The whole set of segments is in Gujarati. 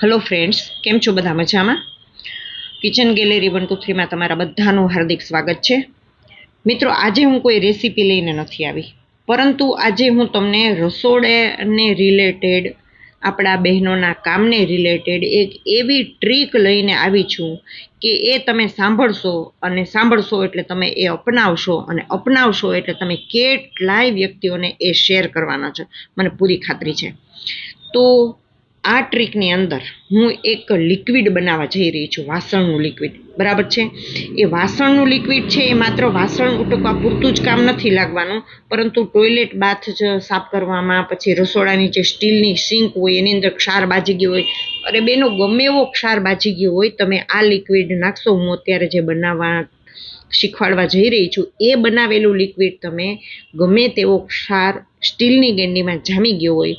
હેલો ફ્રેન્ડ્સ, કેમ છો? બધા મજામાં? કિચન ગેલેરી 123 માં તમારા બધાનું હાર્દિક સ્વાગત છે. મિત્રો, આજે હું કોઈ રેસીપી લઈને નથી આવી, પરંતુ આજે હું તમને રસોડાને રિલેટેડ, આપણા બહેનોના કામને રિલેટેડ એક એવી ટ્રીક લઈને આવી છું કે એ તમે સાંભળશો એટલે તમે એ અપનાવશો, અને અપનાવશો એટલે તમે કેટલાય વ્યક્તિઓને એ શેર કરવાના છો, મને પૂરી ખાતરી છે. તો આ ટ્રીકની અંદર હું એક લિક્વિડ બનાવવા જઈ રહી છું, વાસણનું લિક્વિડ. બરાબર છે? એ વાસણનું લિક્વિડ છે એ માત્ર વાસણ ઉટકવા પૂરતું જ કામ નથી લાગવાનું, પરંતુ ટોયલેટ બાથ સાફ કરવામાં, પછી રસોડાની જે સ્ટીલની સિંક હોય એની અંદર ક્ષાર બાજી ગયો હોય, અરે બેનો, ગમે એવો ક્ષાર બાજી ગયો હોય, તમે આ લિક્વિડ નાખશો. હું અત્યારે જે બનાવવા શીખવાડવા જઈ રહી છું એ બનાવેલું લિક્વિડ તમે ગમે તેવો ક્ષાર સ્ટીલની ગેંડીમાં જામી ગયો હોય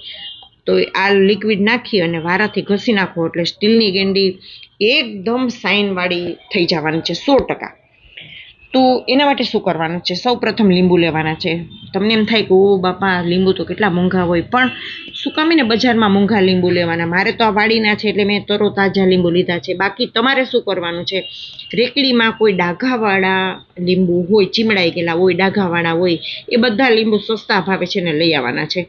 તો આ લિક્વિડ નાખી અને વારાથી ઘસી નાખો એટલે સ્ટીલની ગેંડી એકદમ સાઇનવાળી થઈ જવાની છે, 100%. તો એના માટે શું કરવાનું છે? સૌ પ્રથમ લીંબુ લેવાના છે. તમને એમ થાય કે ઓ બાપા, લીંબુ તો કેટલા મોંઘા હોય, પણ શું કામ ને બજારમાં મોંઘા લીંબુ લેવાના? મારે તો આ વાડીના છે એટલે મેં તરો તાજા લીંબુ લીધા છે. બાકી તમારે શું કરવાનું છે? રેકડીમાં કોઈ ડાઘાવાળા લીંબુ હોય, ચીમડાઈ ગયેલા હોય, ડાઘાવાળા હોય, એ બધા લીંબુ સસ્તા ભાવે છે ને લઈ આવવાના છે.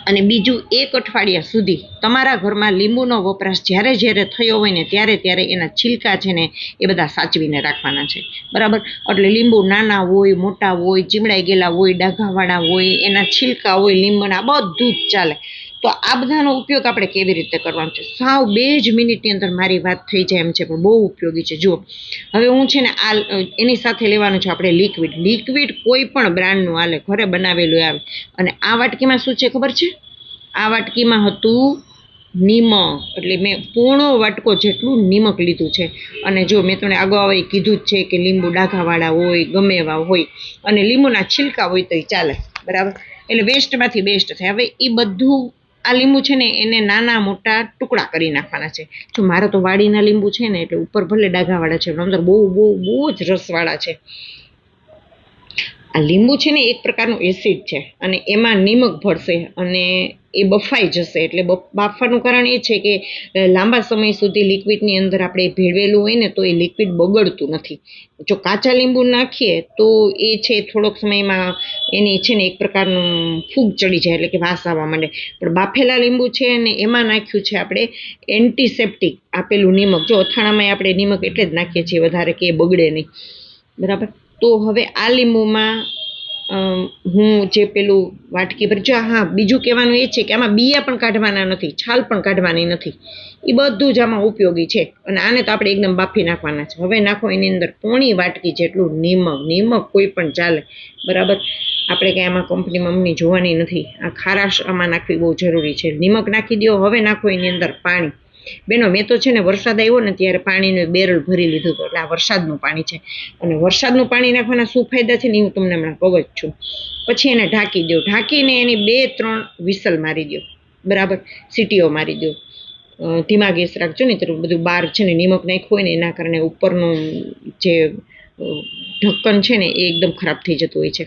અને બીજું, 1 અઠવાડિયા સુધી તમારા ઘરમાં લીંબુનો વપરાશ જ્યારે જ્યારે થયો હોય ને ત્યારે એના છિલકા છે ને એ બધા સાચવીને રાખવાના છે. બરાબર? એટલે લીંબુ નાના હોય, મોટા હોય, ચીમડાઈ ગયેલા હોય, ડાઘાવાળા હોય, એના છિલકા હોય લીંબુના, બધું જ ચાલે. તો આ બધાનો ઉપયોગ આપણે કેવી રીતે કરવાનો છે? સાવ 2 જ મિનિટની અંદર મારી વાત થઈ જાય એમ છે, પણ બહુ ઉપયોગી છે. જુઓ, હવે હું છે ને આ એની સાથે લેવાનું છે આપણે લિક્વિડ કોઈ પણ બ્રાન્ડનું હાલે, ઘરે બનાવેલું આવે. અને આ વાટકીમાં શું છે ખબર છે? આ વાટકીમાં હતું નિમક, એટલે મેં પૂર્ણ વાટકો જેટલું નિમક લીધું છે. અને જો મેં તમને અગાઉ કીધું જ છે કે લીંબુ ડાઘાવાળા હોય, ગમે એવા હોય, અને લીંબુના છિલકા હોય તોય ચાલે. બરાબર? એટલે વેસ્ટમાંથી બેસ્ટ થાય. હવે એ બધું, આ લીંબુ છે ને એને નાના મોટા ટુકડા કરી નાખવાના છે. જો મારે તો વાડીના લીંબુ છે ને એટલે ઉપર ભલે ડાઘાવાળા છે, અંદર બહુ બહુ બહુ જ રસવાળા છે. આ લીંબુ છે ને એક પ્રકારનું એસિડ છે, અને એમાં નિમક ભળશે અને એ બફાઈ જશે. એટલે બાફવાનું કારણ એ છે કે લાંબા સમય સુધી લિક્વિડની અંદર આપણે ભેળવેલું હોય ને તો એ લિક્વિડ બગડતું નથી. જો કાચા લીંબુ નાખીએ તો એ છે થોડોક સમયમાં એની છે ને એક પ્રકારનું ફૂગ ચડી જાય, એટલે કે વાસ આવવા માંડે. પણ બાફેલા લીંબુ છે ને એમાં નાખ્યું છે આપણે એન્ટિસેપ્ટિક આપેલું નિમક. જો અથાણામાં આપણે નિમક એટલે જ નાખીએ છીએ વધારે કે એ બગડે નહીં. બરાબર? તો હવે આ લીંબુમાં હું જે પેલું વાટકી ભરી, જો હા, બીજું કહેવાનું એ છે કે આમાં બિયા પણ કાઢવાના નથી, છાલ પણ કાઢવાની નથી. એ બધું જ આમાં ઉપયોગી છે. અને આને તો આપણે એકદમ બાફી નાખવાના છે. હવે નાખો એની અંદર પોણી વાટકી જેટલું નિમક કોઈ પણ ચાલે. બરાબર? આપણે કંઈ આમાં કંપનીમાં મમ્મી જોવાની નથી. આ ખારાશ આમાં નાખવી બહુ જરૂરી છે. નિમક નાખી દો. હવે નાખો એની અંદર પાણી. બેનો, મેં તો છે ને વરસાદ આવ્યો ને ત્યારે પાણીનું બેરલ ભરી લીધું હતું, એટલે આ વરસાદનું પાણી છે. અને વરસાદનું પાણી નાખવાના શું ફાયદા છે ને એ હું તમને હમણાં કહું જ છું. પછી એને ઢાંકી દો. ઢાંકીને એની 2-3 વિસલ મારી દો. બરાબર? સીટીઓ મારી દો. ધીમા ગેસ રાખજો ને, તો બધું બહાર છે ને નિમક નાખ્યું હોય ને એના કારણે ઉપરનું જે ઢક્કન છે ને એ એકદમ ખરાબ થઈ જતું હોય છે.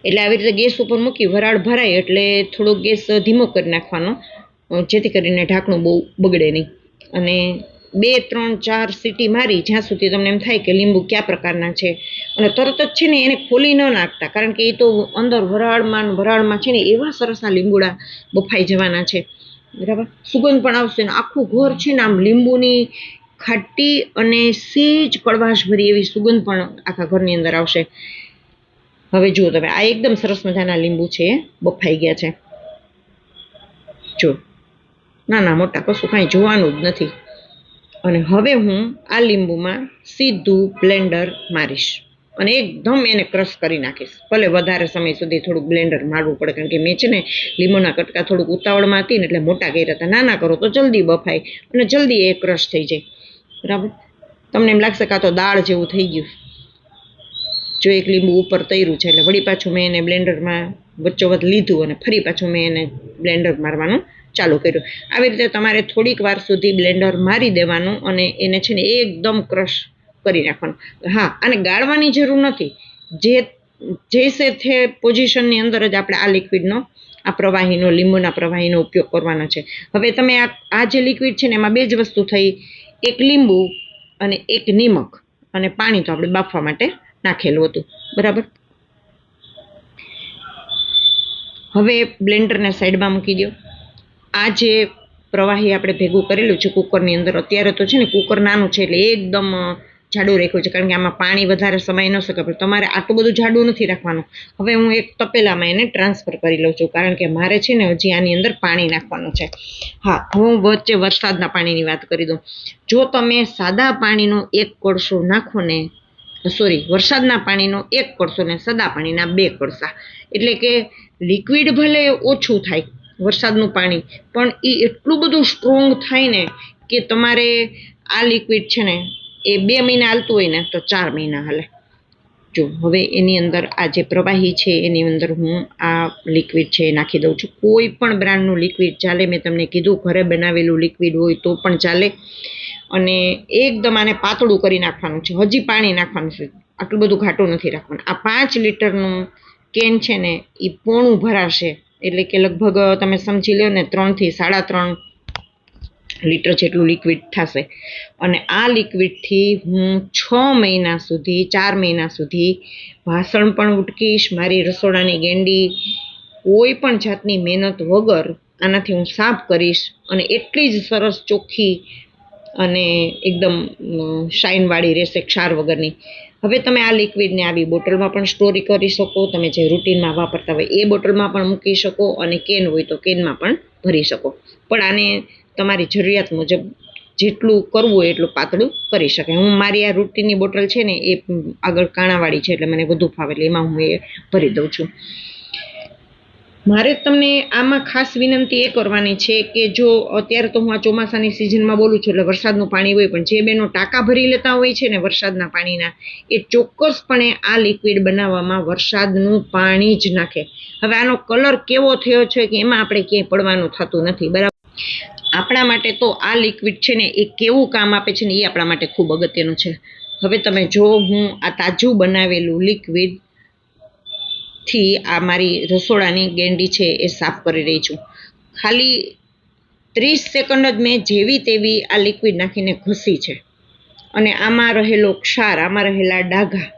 એટલે આવી રીતે ગેસ ઉપર મૂકી વરાળ ભરાય એટલે થોડો ગેસ ધીમો કરી નાખવાનો, જેથી કરીને ઢાંકણું બહુ બગડે નહીં. અને 2-3-4 સીટી મારી, જ્યાં સુધી તમને એમ થાય કે લીંબુ કયા પ્રકારના છે. અને તરત જ છે ને એને ખોલી ન નાખતા, કારણ કે એ તો અંદર વરાળમાં છે ને એવા સરસ આ લીંબુડા બફાઈ જવાના છે. બરાબર? સુગંધ પણ આવશે ને આખું ઘર છે ને આમ લીંબુની ખાટી અને સેજ કડવાશ ભરી એવી સુગંધ પણ આખા ઘરની અંદર આવશે. હવે જુઓ તમે, આ એકદમ સરસ મજાના લીંબુ છે, બફાઈ ગયા છે. જો નાના મોટા કશું કાંઈ જોવાનું જ નથી. અને હવે હું આ લીંબુમાં સીધું બ્લેન્ડર મારીશ અને એકદમ એને ક્રશ કરી નાખીશ. ભલે વધારે સમય સુધી થોડુંક બ્લેન્ડર મારવું પડે, કારણ કે મેં છે ને લીંબુના કટકા થોડુંક ઉતાવળમાં હતી ને એટલે મોટા કર્યા હતા. નાના કરો તો જલ્દી બફાય અને જલ્દી એ ક્રશ થઈ જાય. બરાબર? તમને એમ લાગશે કે આ તો દાળ જેવું થઈ ગયું. જો એક લીંબુ ઉપર તૈરું છે એટલે વળી પાછું મેં એને બ્લેન્ડરમાં વચ્ચોવચ લીધું અને ફરી પાછું મેં એને બ્લેન્ડર મારવાનું ચાલુ કર્યું. આવી રીતે તમારે થોડીક વાર સુધી બ્લેન્ડર મારી દેવાનું અને એને છે ને એકદમ ક્રશ કરી નાખવાનું. હા, આને ગાળવાની જરૂર નથી. જે તે પોઝિશનની અંદર જ આપણે આ લિક્વિડનો આ પ્રવાહીનો, લીંબુના પ્રવાહીનો ઉપયોગ કરવાનો છે. હવે તમે આ જે લિક્વિડ છે ને એમાં 2 જ વસ્તુ થઈ, એક લીંબુ અને એક નિમક, અને પાણી તો આપણે બાફવા માટે નાખેલું હતું, બરાબર. હવે બ્લેન્ડરને સાઈડમાં મૂકી દો. આ જે પ્રવાહી આપણે ભેગું કરેલું છે કુકરની અંદર, અત્યારે તો છે ને કુકર નાનું છે એટલે એકદમ જાડું રાખ્યું છે, કારણ કે આમાં પાણી વધારે સમાઈ ન શકે, પણ તમારે આટલું બધું જાડું નથી રાખવાનું. હવે હું એક તપેલામાં એને ટ્રાન્સફર કરી લઉં છું, કારણ કે મારે છે ને હજી આની અંદર પાણી નાખવાનું છે. હા, હું વચ્ચે વરસાદના પાણીની વાત કરી દઉં. જો તમે સાદા પાણીનો 1 કળશો નાખો ને, વરસાદના પાણીનો 1 કળશો ને સાદા પાણીના 2 કળશા, એટલે કે લિક્વિડ ભલે ઓછું થાય વરસાદનું પાણી, પણ એ એટલું બધું સ્ટ્રોંગ થાય ને કે તમારે આ લિક્વિડ છે ને એ 2 મહિના હાલતું હોય ને તો 4 મહિના હાલે. જો હવે એની અંદર આ જે પ્રવાહી છે એની અંદર હું આ લિક્વિડ છે એ નાખી દઉં છું. કોઈ પણ બ્રાન્ડનું લિક્વિડ ચાલે, મેં તમને કીધું ઘરે બનાવેલું લિક્વિડ હોય તો પણ ચાલે. અને એકદમ આને પાતળું કરી નાખવાનું છે, હજી પાણી નાખવાનું છે, આટલું બધું ઘાટું નથી રાખવાનું. આ 5 લીટરનું કેન છે ને એ પોણું ભરાશે, એટલે કે લગભગ તમે સમજી લો ને 3 થી 3.5 લીટર જેટલું લિક્વિડ થશે. અને આ લિક્વિડથી હું 4 મહિના સુધી વાસણ પણ ઉટકીશ. મારી રસોડાની ગેંડી કોઈ પણ જાતની મહેનત વગર આનાથી હું સાફ કરીશ, અને એટલી જ સરસ ચોખ્ખી અને એકદમ શાઇનવાળી રહેશે, ક્ષાર વગરની. હવે તમે આ લિક્વિડને આવી બોટલમાં પણ સ્ટોર કરી શકો, તમે જે રૂટીનમાં વાપરતા હોય એ બોટલમાં પણ મૂકી શકો, અને કેન હોય તો કેનમાં પણ ભરી શકો. પણ આને તમારી જરૂરિયાત મુજબ જેટલું કરવું હોય એટલું પાતળું કરી શકાય. હું મારી આ રૂટીનની બોટલ છે ને એ આગળ કાણાવાળી છે એટલે મને વધુ ફાવે, એટલે એમાં હું એ ભરી દઉં છું. મારે તમને આમાં ખાસ વિનંતી એ કરવાની છે કે જો અત્યારે તો હું આ ચોમાસાની સિઝનમાં બોલું છું એટલે વરસાદનું પાણી હોય, પણ જે બેનો ટાંકા ભરી લેતા હોય છે ને વરસાદના પાણીના, એ ચોક્કસપણે આ લિક્વિડ બનાવવામાં વરસાદનું પાણી જ નાખે. હવે આનો કલર કેવો થયો છે કે એમાં આપણે ક્યાંય પડવાનું થતું નથી, બરાબર. આપણા માટે તો આ લિક્વિડ છે ને એ કેવું કામ આપે છે ને એ આપણા માટે ખૂબ અગત્યનું છે. હવે તમે જો હું આ તાજું બનાવેલું લિક્વિડ થી આ મારી રસોડાની ગેંડી છે એ સાફ કરી રહી છું. ખાલી 30 સેકન્ડ જ મેં જેવી તેવી આ લિક્વિડ નાખીને ઘસી છે, અને આમાં રહેલો ક્ષાર, આમાં રહેલા ડાઘા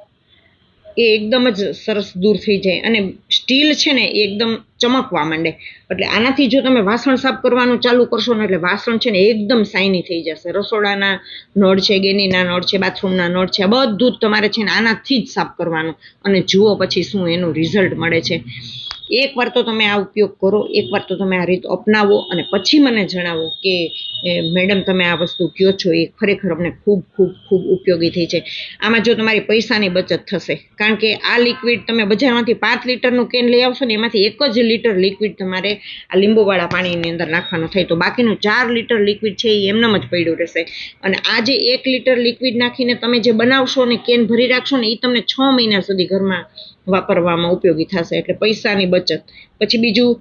એ એકદમ જ સરસ દૂર થઈ જાય, અને સ્ટીલ છે ને એ એકદમ ચમકવા માંડે. એટલે આનાથી જો તમે વાસણ સાફ કરવાનું ચાલુ કરશો ને એટલે વાસણ છે ને એકદમ શાઇની થઈ જશે. રસોડાના નળ છે, ગેનીના નળ છે, બાથરૂમના નળ છે, આ બધું જ તમારે છે ને આનાથી જ સાફ કરવાનું, અને જુઓ પછી શું એનું રિઝલ્ટ મળે છે. એકવાર તો તમે આ ઉપયોગ કરો, એકવાર તો તમે આ રીત અપનાવો, અને પછી મને જણાવો કે મેડમ તમે આ વસ્તુ કહો છો એ ખરેખર અમને ખૂબ ખૂબ ખૂબ ઉપયોગી થઈ છે. આમાં જો તમારી પૈસાની બચત થશે, કારણ કે આ લિક્વિડ તમે બજારમાંથી 5 લીટરનું કેન લઈ આવશો ને એમાંથી 1 જ લીટર લિક્વિડ તમારે આ લીંબુવાળા પાણીની અંદર નાખવાનું થાય, તો બાકીનું 4 લીટર લિક્વિડ છે એ એમનેમ જ પડ્યું રહેશે. અને આ જે 1 લીટર લિક્વિડ નાખીને તમે જે બનાવશો ને કેન ભરી રાખશો ને એ તમને 6 મહિના સુધી ઘરમાં વાપરવામાં ઉપયોગી થશે. એટલે પૈસાની બચત. પછી બીજું,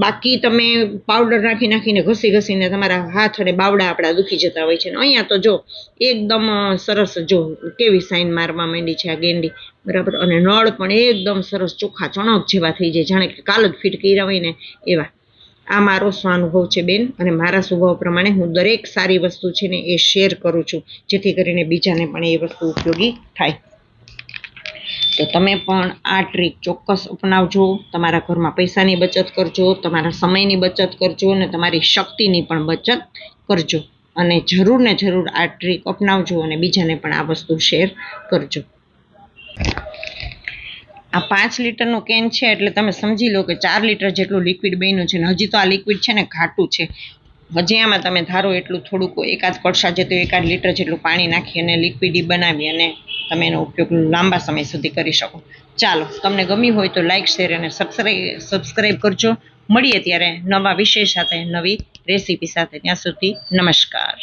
બાકી તમે પાવડર નાખીને ઘસીને તમારા હાથ અને બાવડા આપણા દુખી જતા હોય છે, ને અહીંયા તો જો એકદમ સરસ, જો કેવી સાઈન મારવા માંડી છે આ ગેંડી, બરાબર. અને નળ પણ એકદમ સરસ ચોખ્ખા ચણક જેવા થઈ જાય, જાણે કે કાલ જ ફિટ કર્યા હોય ને એવા. આ મારો સ્વાનુભવ છે બેન, અને મારા સ્વભાવ પ્રમાણે હું દરેક સારી વસ્તુ છે ને એ શેર કરું છું, જેથી કરીને બીજાને પણ એ વસ્તુ ઉપયોગી થાય. તો તમે પણ આ ટ્રીક ચોક્કસ અપનાવજો. તમારા ઘરમાં પૈસાની બચત કરજો, તમારા સમયની બચત કરજો, અને તમારી શક્તિની પણ બચત કરજો. અને જરૂર ને જરૂર આ ટ્રીક અપનાવજો, અને બીજાને પણ આ વસ્તુ શેર કરજો. આ 5 લીટરનું કેન છે એટલે તમે સમજી લો કે 4 લીટર જેટલું લિક્વિડ બન્યું છે, ને હજી તો આ લિક્વિડ છે ને ઘાટું છે. હજી આમાં તમે ધારો એટલું થોડુંક એકાદ કળશા જેટલું 1 લીટર જેટલું પાણી નાખી અને લિક્વિડ બનાવી અને તમે એનો ઉપયોગ લાંબા સમય સુધી કરી શકો. ચાલો, તમને ગમ્યું હોય તો લાઇક, શેર અને સબસ્ક્રાઈબ કરજો. મળીએ ત્યારે નવા વિષય સાથે, નવી રેસીપી સાથે. ત્યાં સુધી નમસ્કાર.